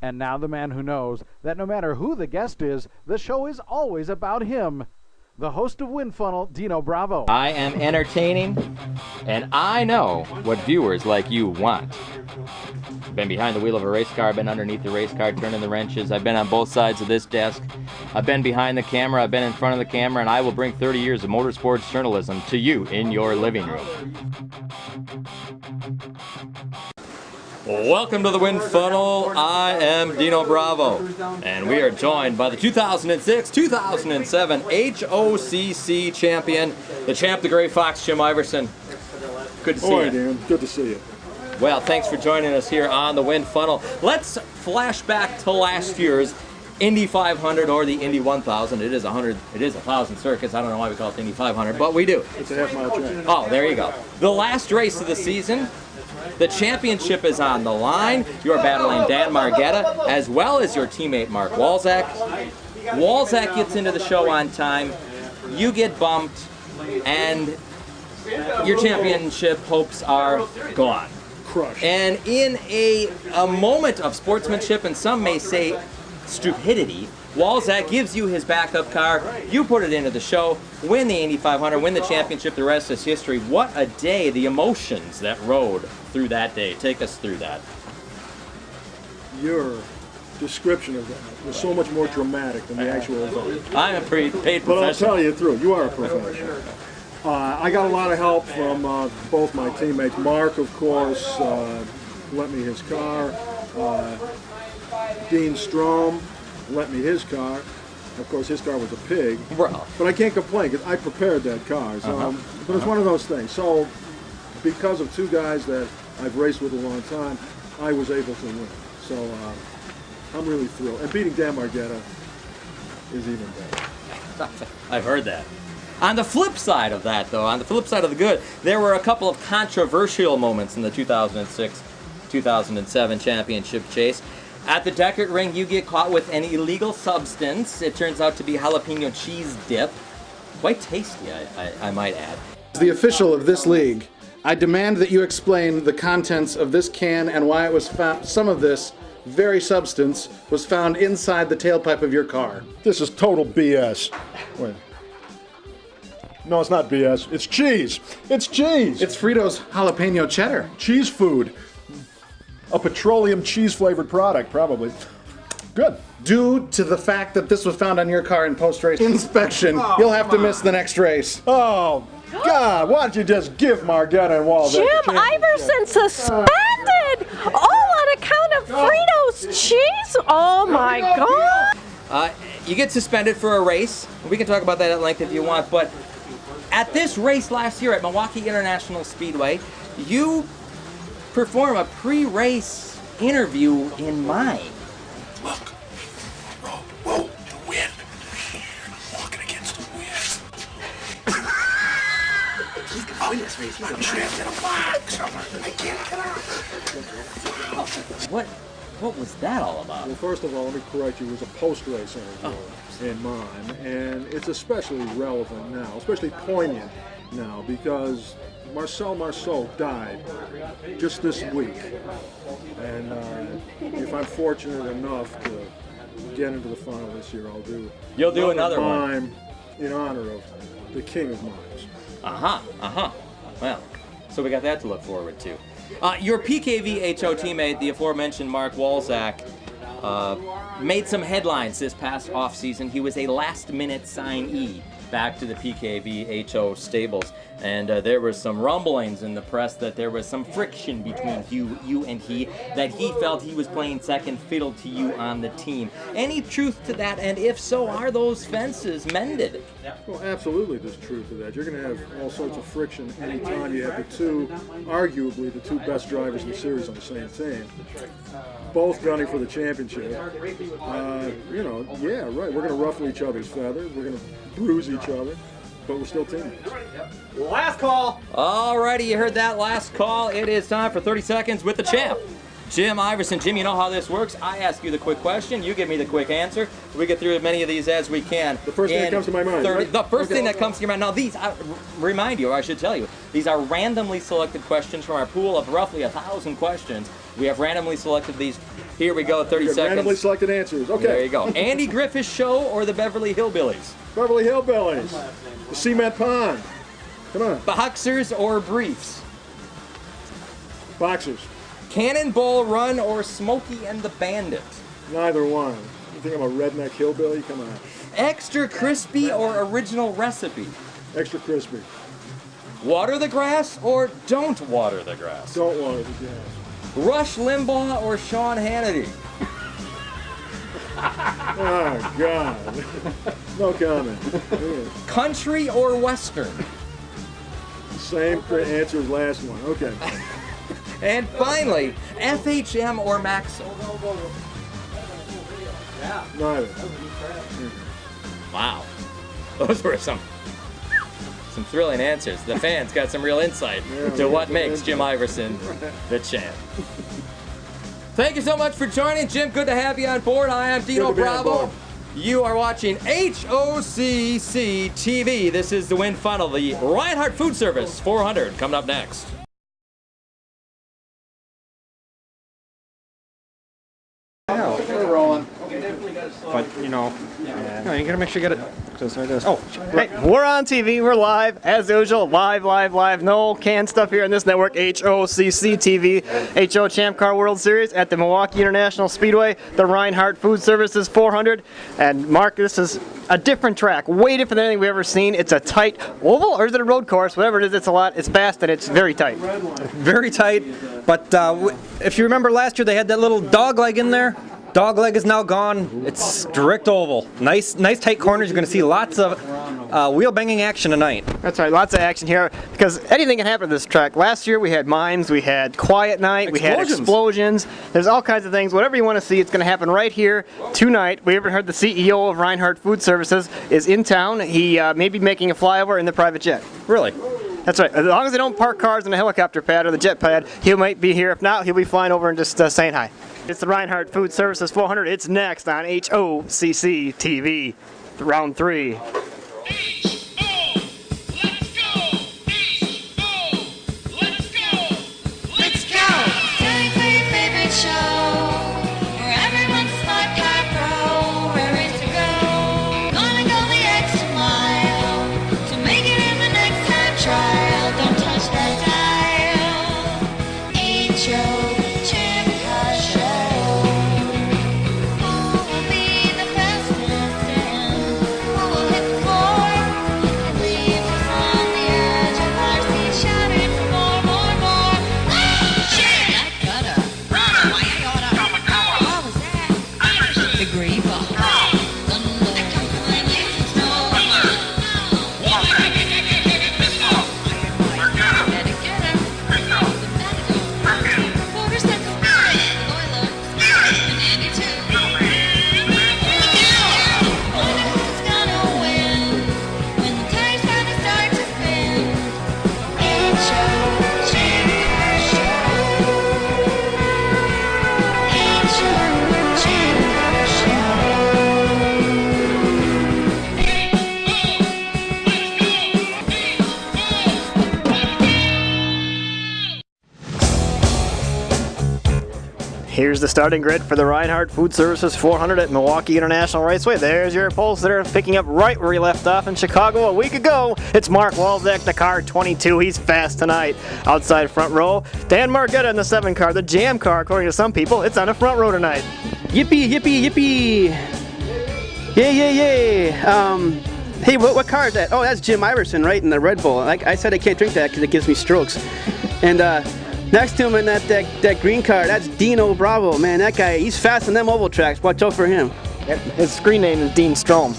And now the man who knows that no matter who the guest is, the show is always about him. The host of WinFunnel, Deano Bravo. I am entertaining, and I know what viewers like you want. I've been behind the wheel of a race car, I've been underneath the race car, turning the wrenches, I've been on both sides of this desk, I've been behind the camera, I've been in front of the camera, and I will bring 30 years of motorsports journalism to you in your living room. Welcome to the WinFunnel. I am Deano Bravo, and we are joined by the 2006-2007 HOCC champion, the champ, the Gray Fox, Jim Iverson. Good to see you. Hi, Dan. Good to see you. Well, thanks for joining us here on the WinFunnel. Let's flash back to last year's Indy 500 or the Indy 1000. It is 1,000 circuits. I don't know why we call it the Indy 500, but we do. It's a half-mile track. Oh, there you go. The last race of the season. The championship is on the line. You are battling Dan Margetta as well as your teammate Mark Walczak. Walczak gets into the show on time. You get bumped, and your championship hopes are gone. Crushed. And in a moment of sportsmanship, and some may say stupidity, Walczak gives you his backup car. You put it into the show, win the Indy 500, win the championship. The rest is history. What a day! The emotions that rode through that day. Take us through that. Your description of that was so much more dramatic than the actual event. I'm a paid professional. But I'll tell you through. You are a professional. I got a lot of help from both my teammates. Mark, of course, lent me his car. Dean Strom lent me his car. Of course, his car was a pig. Well. But I can't complain because I prepared that car. So, but it's one of those things. So because of two guys that I've raced with a long time, I was able to win. So I'm really thrilled. And beating Dan Margetta is even better. I've heard that. On the flip side of that, though, on the flip side of the good, there were a couple of controversial moments in the 2006-2007 championship chase. At the Deckert Ring, you get caught with an illegal substance. It turns out to be jalapeno cheese dip. Quite tasty, I might add. As the official of this league, I demand that you explain the contents of this can and why it was found. Some of this very substance was found inside the tailpipe of your car. This is total BS. Wait. No, it's not BS. It's cheese. It's cheese. It's Fritos jalapeno cheddar. Cheese food. A petroleum cheese-flavored product, probably. Good. Due to the fact that this was found on your car in post-race inspection, you'll have to miss the next race. Oh, God, why don't you just give Margetta and Walczak Jim Iverson suspended! All on account of Fritos cheese? Oh my God! You get suspended for a race. We can talk about that at length if you want, but at this race last year at Milwaukee International Speedway, you perform a pre-race interview in mine. Look, whoa, the wind. I'm walking against the wind. He's gonna win this race. I'm trapped in a box somewhere. I can't get out. What was that all about? Well, first of all, let me correct you. It was a post-race interview in mine, and it's especially relevant now, especially poignant now, because Marcel Marceau died just this week, and if I'm fortunate enough to get into the final this year, I'll do. You'll do another one mime in honor of the king of mimes. Well, so we got that to look forward to. Your PKV-HO teammate, the aforementioned Mark Walczak, made some headlines this past offseason. He was a last-minute signee back to the PKV-HO stables, and there were some rumblings in the press that there was some friction between you and he, that he felt he was playing second fiddle to you on the team. Any truth to that, and if so, are those fences mended? Well, absolutely there's truth to that. You're going to have all sorts of friction anytime you have arguably the two best drivers in the series on the same team, both gunning for the championship. Yeah, right, we're going to ruffle each other's feathers, we're going to bruise each other, but we're still teammates. Last call. Alrighty, you heard that last call. It is time for 30 seconds with the champ, Jim Iverson. Jim, you know how this works. I ask you the quick question, you give me the quick answer. We get through as many of these as we can. The first thing that comes to my mind, right? The first thing that comes to your mind. Now these, remind you, or I should tell you, these are randomly selected questions from our pool of roughly 1,000 questions. We have randomly selected these Here we go, 30 seconds. Randomly selected answers. Okay. There you go. Andy Griffith's Show or the Beverly Hillbillies? Beverly Hillbillies. The Cement Pond. Come on. Boxers or briefs? Boxers. Cannonball Run or Smokey and the Bandit? Neither one. You think I'm a redneck hillbilly? Come on. Extra crispy or original recipe? Extra crispy. Water the grass or don't water the grass? Don't water the grass. Rush Limbaugh or Sean Hannity? Oh, God. No comment. Country or Western? Same answer as last one. Okay. And finally, FHM or Maxim? Neither. Wow. Those were some thrilling answers. The fans got some real insight to what makes Jim Iverson the champ. Thank you so much for joining, Jim. Good to have you on board. I am Deano Bravo. You are watching HOCC TV. This is the Win Funnel, the Reinhart FoodService 400 coming up next. We're rolling. But, you know, you gotta make sure you get it. Just like this. Oh, hey, we're on TV, we're live, as usual, live. No canned stuff here on this network, HOCC TV, HO Champ Car World Series at the Milwaukee International Speedway, the Reinhart FoodService 400. And Mark, this is a different track, way different than anything we've ever seen. It's a tight oval, or is it a road course? Whatever it is, it's a lot, it's fast, and it's very tight. Very tight, but if you remember last year, they had that little dog leg in there. Dog leg is now gone. It's strict oval. Nice tight corners. You're going to see lots of wheel banging action tonight. That's right, lots of action here because anything can happen to this track. Last year we had mimes, we had quiet night, we had explosions. There's all kinds of things. Whatever you want to see, it's going to happen right here tonight. We even heard the CEO of Reinhart FoodService is in town. He may be making a flyover in the private jet. Really? That's right. As long as they don't park cars in the helicopter pad or the jet pad, he might be here. If not, he'll be flying over and just saying hi. It's the Reinhart FoodService 400. It's next on HOCC TV, round 3. Here's the starting grid for the Reinhart FoodService 400 at Milwaukee International Raceway. There's your upholsterer picking up right where he left off in Chicago a week ago. It's Mark Walzak, the car 22. He's fast tonight. Outside front row, Dan Margetta in the 7 car, the jam car, according to some people. It's on the front row tonight. Yippee, yippee, yippee. Yay. Hey, what car is that? Oh, that's Jim Iverson, right, in the Red Bull. Like I said, I can't drink that because it gives me strokes. And next to him in that green car, that's Deano Bravo. Man, that guy, he's fast on them oval tracks. Watch out for him. His screen name is Dean Strom.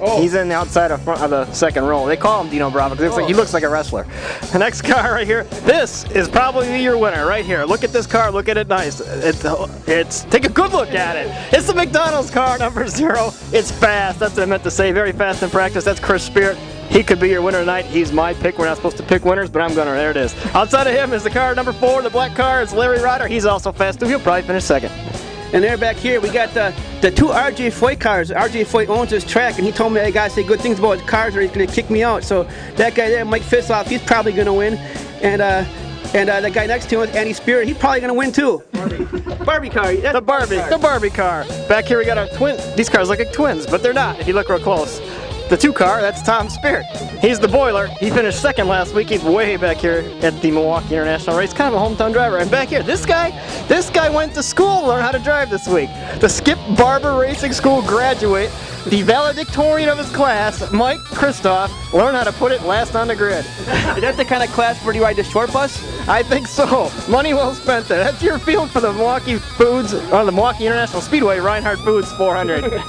Oh. He's in the outside of front of the second row. They call him Deano Bravo because he looks like a wrestler. The next car right here, this is probably your winner right here. Look at this car, look at it nice. It's take a good look at it. It's the McDonald's car number 0. It's fast, that's what I meant to say. Very fast in practice. That's Chris Spirit. He could be your winner tonight. He's my pick. We're not supposed to pick winners, but I'm gonna. There it is. Outside of him is the car number 4, the black car. It's Larry Ryder. He's also fast too. He'll probably finish second. And there back here, we got the 2 RJ Foyt cars. RJ Foyt owns this track, and he told me I gotta say good things about his cars or he's gonna kick me out. So that guy there, Mike Fisloff, he's probably gonna win. And And the guy next to him is Andy Spirit. He's probably going to win too. Barbie car. The Barbie car. Back here we got our twin. These cars look like twins, but they're not if you look real close. The 2 car, that's Tom Spirit. He's the boiler. He finished 2nd last week. He's way back here at the Milwaukee International Race. Kind of a hometown driver. And back here, this guy went to school to learn how to drive this week. The Skip Barber Racing School graduate, the valedictorian of his class, Mike Kristoff, learned how to put it last on the grid. Is that the kind of class where you ride the short bus? I think so. Money well spent there. That's your field for the Milwaukee Foods, or the Milwaukee International Speedway Reinhart Foods 400.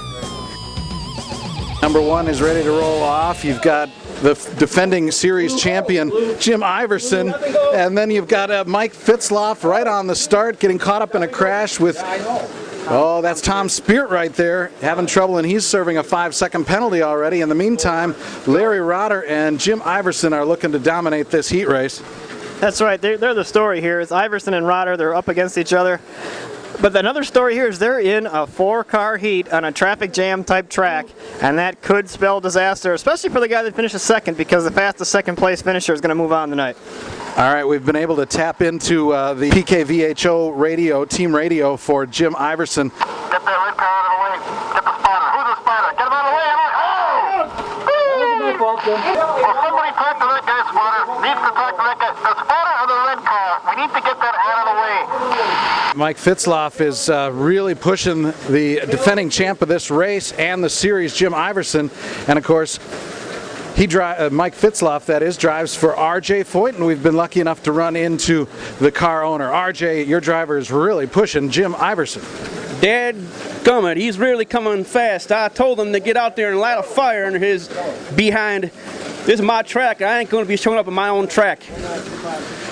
Number 1 is ready to roll off. You've got the defending series champion, Jim Iverson, and then you've got Mike Fitzloff right on the start, getting caught up in a crash with, oh, that's Tom Spirit right there, having trouble, and he's serving a 5-second penalty already. In the meantime, Larry Rotter and Jim Iverson are looking to dominate this heat race. That's right. They're the story here. It's Iverson and Rotter. They're up against each other. But another story here is they're in a 4-car heat on a traffic jam type track, and that could spell disaster, especially for the guy that finishes 2nd, because the fastest 2nd place finisher is going to move on tonight. All right, we've been able to tap into the PKVHO radio, team radio for Jim Iverson. Get that red car out of the way. Get the spotter. Who's the spotter? Get him out of the way. Oh! Well, somebody talk to that guy, spotter. Needs to talk to that guy. The spotter or the red car? We need to get that out of the way. Mike Fitzloff is really pushing the defending champ of this race and the series, Jim Iverson, and of course, Mike Fitzloff, that is, drives for RJ Foyt, and we've been lucky enough to run into the car owner. RJ, your driver is really pushing Jim Iverson. Dadgummit, he's really coming fast. I told him to get out there and light a fire under his behind. This is my track. I ain't going to be showing up on my own track.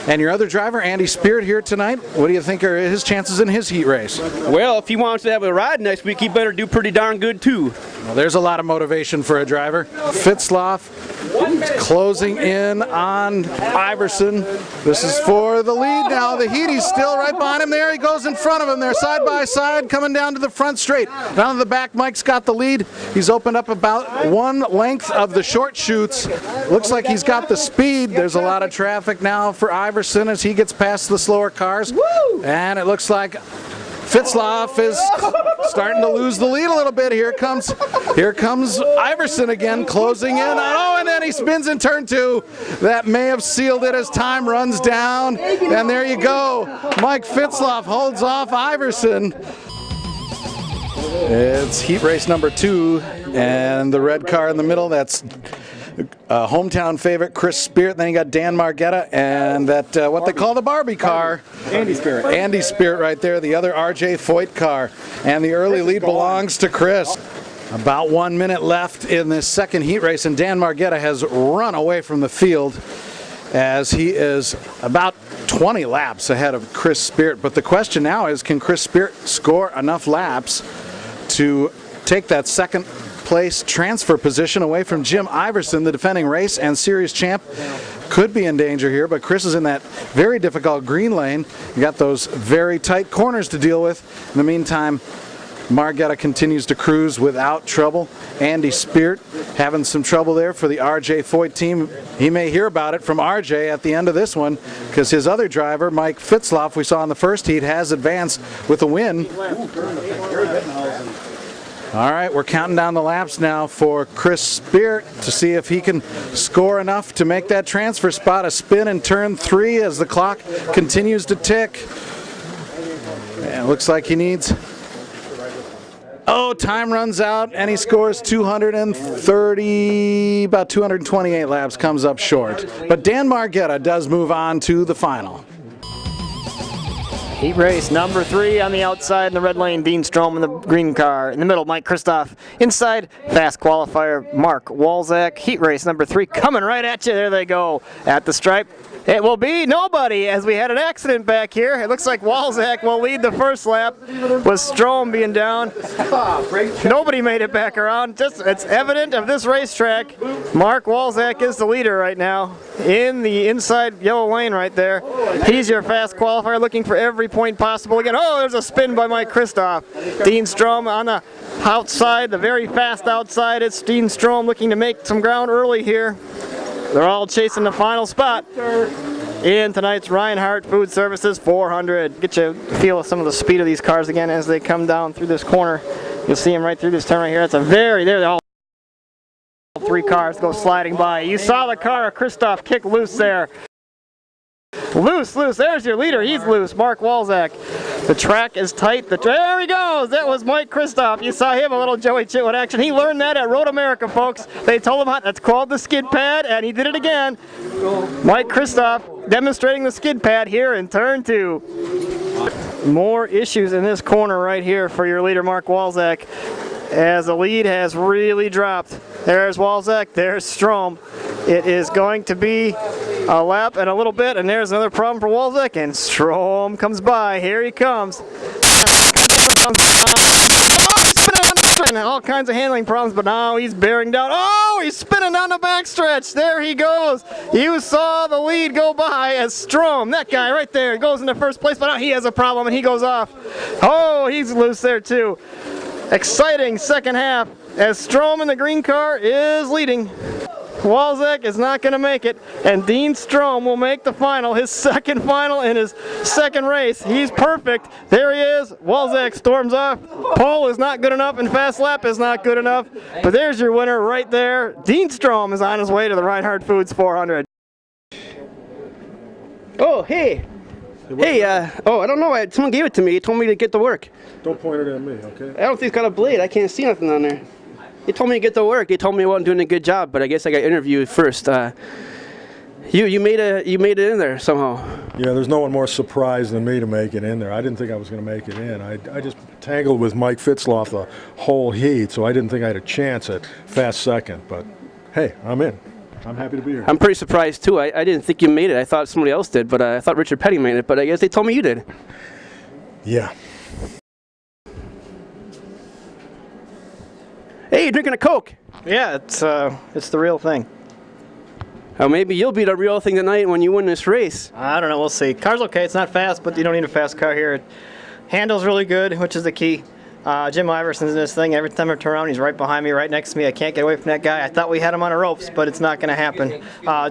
And your other driver, Andy Spirit, here tonight, what do you think are his chances in his heat race? Well, if he wants to have a ride next week, he better do pretty darn good too. Well, there's a lot of motivation for a driver. Fitzloff closing in on Iverson. This is for the lead now. The heat, he's still right behind him there. He goes in front of him. They're side by side, coming down to the front straight. Down to the back, Mike's got the lead. He's opened up about 1 length of the short chutes. Looks like he's got the speed. There's a lot of traffic now for Iverson as he gets past the slower cars. And it looks like Fitzloff is starting to lose the lead a little bit. Here comes Iverson again, closing in. Oh, and then he spins in turn 2. That may have sealed it as time runs down. And there you go. Mike Fitzloff holds off Iverson. It's heat race number 2, and the red car in the middle, that's hometown favorite Chris Spirit. Then you got Dan Margetta and that what they call the Barbie car. Andy Spirit. Andy Spirit right there, the other RJ Foyt car. And the early lead belongs to Chris. About 1 minute left in this second heat race, and Dan Margetta has run away from the field as he is about 20 laps ahead of Chris Spirit. But the question now is, can Chris Spirit score enough laps to take that second place transfer position away from Jim Iverson, the defending race and series champ? Could be in danger here, but Chris is in that very difficult green lane. You got those very tight corners to deal with. In the meantime, Margetta continues to cruise without trouble. Andy Spirit having some trouble there for the RJ Foyt team. He may hear about it from RJ at the end of this one, because his other driver, Mike Fitzloff, we saw in the first heat, has advanced with a win. All right, we're counting down the laps now for Chris Spirit to see if he can score enough to make that transfer spot. A spin in turn 3 as the clock continues to tick. And it looks like he needs... Oh, time runs out, and he scores 230, about 228 laps, comes up short. But Dan Margetta does move on to the final. Heat race number 3 on the outside in the red lane, Dean Strom in the green car. In the middle, Mike Kristoff. Inside, fast qualifier, Mark Walzak. Heat race number 3 coming right at you. There they go at the stripe. It will be nobody, as we had an accident back here. It looks like Walzak will lead the first lap with Strom being down. Nobody made it back around. It's evident of this racetrack. Mark Walzak is the leader right now in the inside yellow lane right there. He's your fast qualifier, looking for every point possible again. Oh, there's a spin by Mike Kristoff. Dean Strom on the outside, the very fast outside. It's Dean Strom looking to make some ground early here. They're all chasing the final spot. in tonight's Reinhart FoodService 400. Get you a feel of some of the speed of these cars again as they come down through this corner. You'll see them right through this turn right here. It's a there, all three cars go sliding by. You saw the car of Christoph kick loose there. Loose, there's your leader, he's loose, Mark Walczak. The track is tight, there he goes, that was Mike Christoph. You saw him, a little Joey Chitwood action. He learned that at Road America, folks. They told him that's called the skid pad, and he did it again. Mike Christoph demonstrating the skid pad here in turn 2. More issues in this corner right here for your leader, Mark Walczak, as the lead has really dropped. There's Walczak, there's Strom. It is going to be a lap and a little bit, and there's another problem for Walczak, and Strom comes by. Here he comes. All kinds of handling problems, but now he's bearing down. Oh, he's spinning down the backstretch. There he goes. You saw the lead go by as Strom, that guy right there, goes into first place, but now he has a problem and he goes off. Oh, he's loose there too. Exciting second half as Strom in the green car is leading. Walczak is not going to make it, and Dean Strom will make the final, his second final in his second race. He's perfect. There he is. Walczak storms off. Pole is not good enough, and fast lap is not good enough. But there's your winner right there. Dean Strom is on his way to the Reinhart Foods 400. Oh, hey. Hey, oh, I don't know. Someone gave it to me. He told me to get to work. Don't point it at me, okay? I don't think it's got a blade. I can't see nothing on there. They told me to get to work. They told me I wasn't doing a good job, but I guess I got interviewed first. You made it in there somehow. Yeah, there's no one more surprised than me to make it in there. I didn't think I was going to make it in. I just tangled with Mike Fitzloff the whole heat, so I didn't think I had a chance at fast second. But hey, I'm in. I'm happy to be here. I'm pretty surprised too. I didn't think you made it. I thought somebody else did, but I thought Richard Petty made it. But I guess they told me you did. Yeah. Hey, you're drinking a Coke. Yeah, it's the real thing. Oh, maybe you'll be the real thing tonight when you win this race. I don't know, we'll see. Car's okay, it's not fast, but you don't need a fast car here. It handles really good, which is the key. Jim Iverson's in this thing. Every time I turn around, he's right behind me, right next to me. I can't get away from that guy. I thought we had him on the ropes, but it's not going to happen.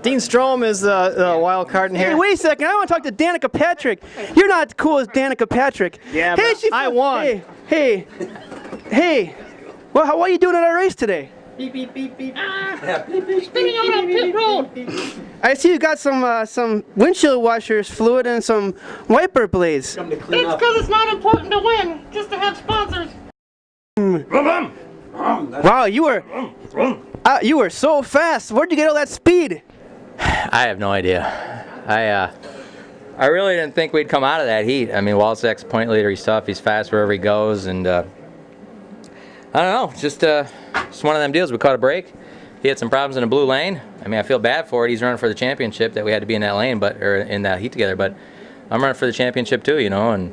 Dean Strom is the wild card in here. Hey, wait a second. I want to talk to Danica Patrick. You're not as cool as Danica Patrick. Yeah, hey, but I won. Hey. Well, how are you doing in our race today? Beep, beep, beep, beep. Spinning out on pit road. I see you got some windshield washers fluid and some wiper blades. It's because it's not important to win, just to have sponsors. Wow, you were so fast. Where'd you get all that speed? I have no idea. I really didn't think we'd come out of that heat. I mean, Walczak's point leader, he's tough, he's fast wherever he goes, and I don't know, just one of them deals. We caught a break. He had some problems in the blue lane. I mean, I feel bad for it. He's running for the championship that we had to be in that lane, or in that heat together. But I'm running for the championship too, you know. And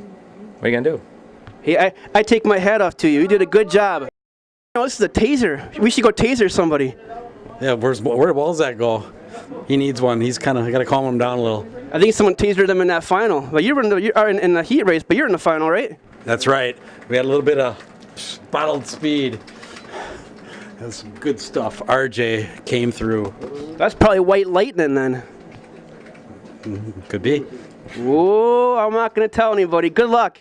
what are you gonna do? Hey, I take my hat off to you. You did a good job. Oh, this is a taser. We should go taser somebody. Yeah, where'd Walczak go? He needs one. He's kind of got to calm him down a little. I think someone tasered him in that final. But you are in the heat race, but you're in the final, right? That's right. We had a little bit of bottled speed. That's some good stuff. RJ came through. That's probably white lightning then. Could be. Whoa, I'm not going to tell anybody. Good luck.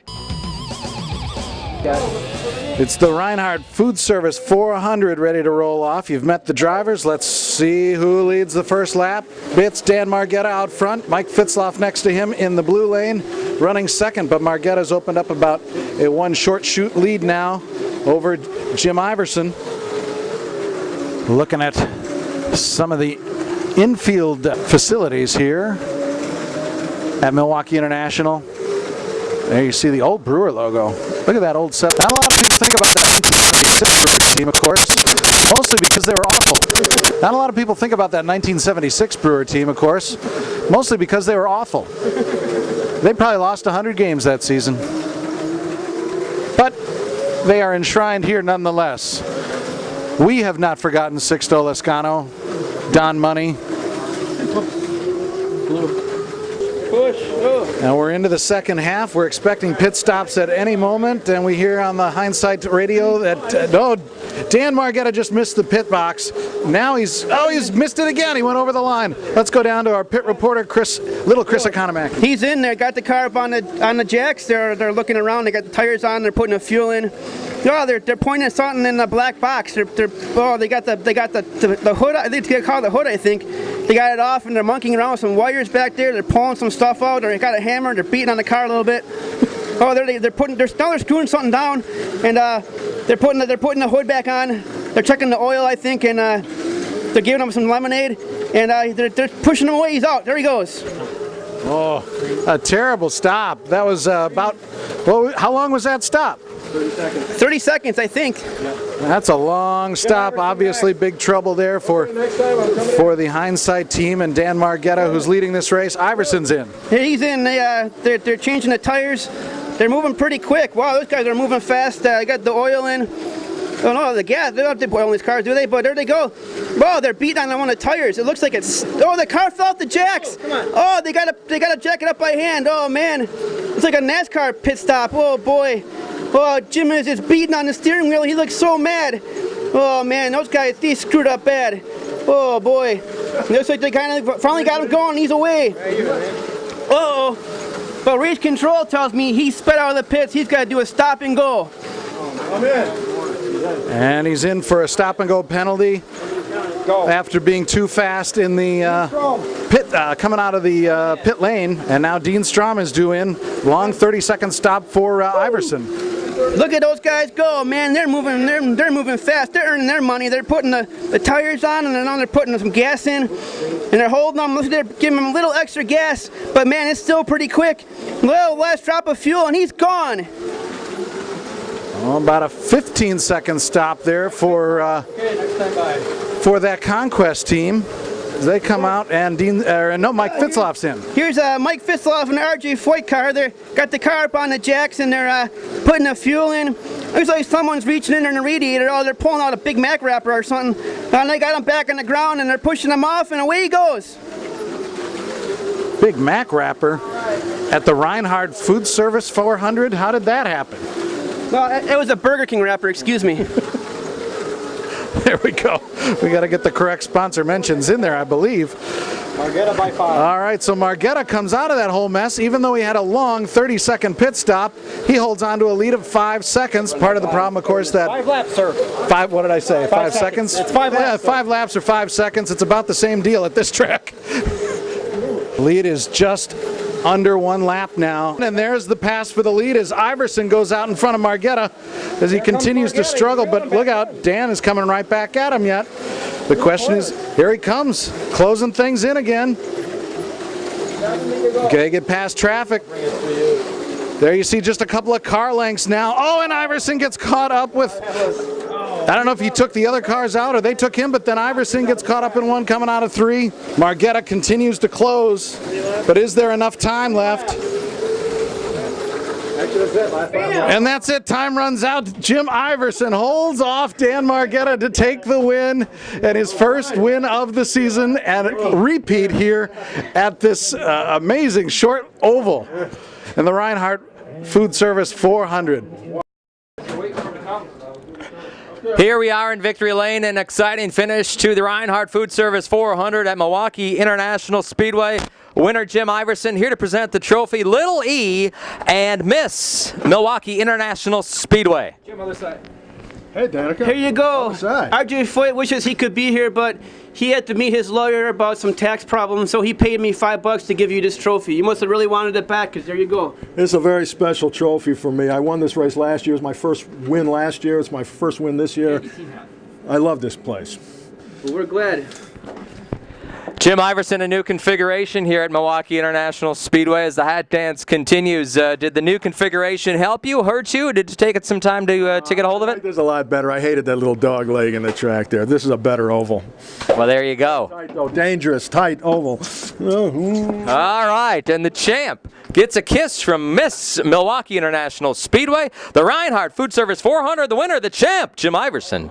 It's the Reinhart FoodService 400 ready to roll off. You've met the drivers. Let's see who leads the first lap. It's Dan Margetta out front. Mike Fitzloff next to him in the blue lane, running second, but Margetta's opened up about a one short shoot lead now over Jim Iverson. Looking at some of the infield facilities here at Milwaukee International. There you see the old Brewer logo. Look at that old set. Not a lot of people think about that 1976 Brewer team, of course, mostly because they were awful. Not a lot of people think about that 1976 Brewer team, of course, mostly because they were awful. They probably lost 100 games that season. But they are enshrined here nonetheless. We have not forgotten Sixto Lascano, Don Money. Push. Oh. Now we're into the second half. We're expecting pit stops at any moment, and we hear on the hindsight radio that no, Dan Margetta just missed the pit box. Now he's missed it again. He went over the line. Let's go down to our pit reporter, Chris Economacki. He's in there. Got the car up on the jacks. They're looking around. They got the tires on. They're putting the fuel in. Oh, they're pointing at something in the black box. They got the hood. I think they call it the hood. I think they got it off, and they're monkeying around with some wires back there. They're pulling some stuff out. They got a hammer. They're beating on the car a little bit. Oh, they're screwing something down, and they're putting the hood back on. They're checking the oil, I think, and they're giving him some lemonade, and they're pushing him away. He's out. There he goes. Oh, a terrible stop. That was about. Well, how long was that stop? 30 seconds. 30 seconds, I think. That's a long stop. Obviously, big trouble there for the hindsight team and Dan Margetta, who's leading this race. Iverson's in. He's in. They're changing the tires. They're moving pretty quick. Wow, those guys are moving fast. I got the oil in. Oh no, the gas. They don't have to oil in these cars, do they? But there they go. Wow, they're beating on one of the tires. It looks like it's. Oh, the car fell off the jacks. Oh, they gotta jack it up by hand. Oh man, it's like a NASCAR pit stop. Oh boy. Oh, Jim is just beating on the steering wheel. He looks so mad. Oh man, those guys, they screwed up bad. Oh boy. It looks like they kind of finally got him going. He's away. Uh-oh. But race control tells me he sped out of the pits. He's got to do a stop and go. I'm in. And he's in for a stop and go penalty after being too fast in the pit, coming out of the pit lane. And now Dean Strom is due in. Long 30-second stop for Iverson. Look at those guys go, man! They're moving. They're moving fast. They're earning their money. They're putting the tires on, and then they're putting some gas in, and they're holding them. They're giving them a little extra gas, but man, it's still pretty quick. Well, last drop of fuel, and he's gone. Well, about a 15-second stop there for that Conquest team. They come out and Mike Fitzloff's in. Here's Mike Fitzloff and the RJ Foyt car. They got the car up on the jacks and they're putting the fuel in. Looks like someone's reaching in the radiator. Oh, they're pulling out a Big Mac wrapper or something. And they got him back on the ground and they're pushing him off and away he goes. Big Mac wrapper at the Reinhart FoodService 400. How did that happen? Well, it was a Burger King wrapper. Excuse me. There we go. We got to get the correct sponsor mentions in there, I believe. Margetta by 5. All right, so Margetta comes out of that whole mess. Even though he had a long 30-second pit stop, he holds on to a lead of 5 seconds. Part of the problem, of course, that 5 laps, sir. 5. What did I say? 5 seconds? It's 5 laps. Yeah, 5 laps or 5 seconds. It's about the same deal at this track. Lead is just under 1 lap now. And there's the pass for the lead as Iverson goes out in front of Margetta as he continues to struggle. But look out, Dan is coming right back at him yet. The question is, here he comes, closing things in again. Okay, get past traffic. There you see just a couple of car lengths now. Oh, and Iverson gets caught up with, I don't know if he took the other cars out or they took him, but then Iverson gets caught up in one coming out of 3. Margetta continues to close, but is there enough time left? And that's it. Time runs out. Jim Iverson holds off Dan Margetta to take the win and his first win of the season and repeat here at this amazing short oval in the Reinhart FoodService 400. Here we are in Victory Lane, an exciting finish to the Reinhart FoodService 400 at Milwaukee International Speedway. Winner Jim Iverson here to present the trophy, Little E and Miss Milwaukee International Speedway. Jim, other side. Hey, Danica. Here you go. Other side. RJ Foyt wishes he could be here, but he had to meet his lawyer about some tax problems, so he paid me $5 to give you this trophy. You must have really wanted it back, because there you go. It's a very special trophy for me. I won this race last year. It was my first win last year. It's my first win this year. I love this place. Well, we're glad. Jim Iverson, a new configuration here at Milwaukee International Speedway as the hat dance continues. Did the new configuration help you, hurt you, or did you take it some time to get a hold of it? This is a lot better. I hated that little dog leg in the track there. This is a better oval. Well, there you go. Tight, though. Dangerous, tight oval. All right, and the champ gets a kiss from Miss Milwaukee International Speedway. The Reinhart FoodService 400, the winner, the champ, Jim Iverson.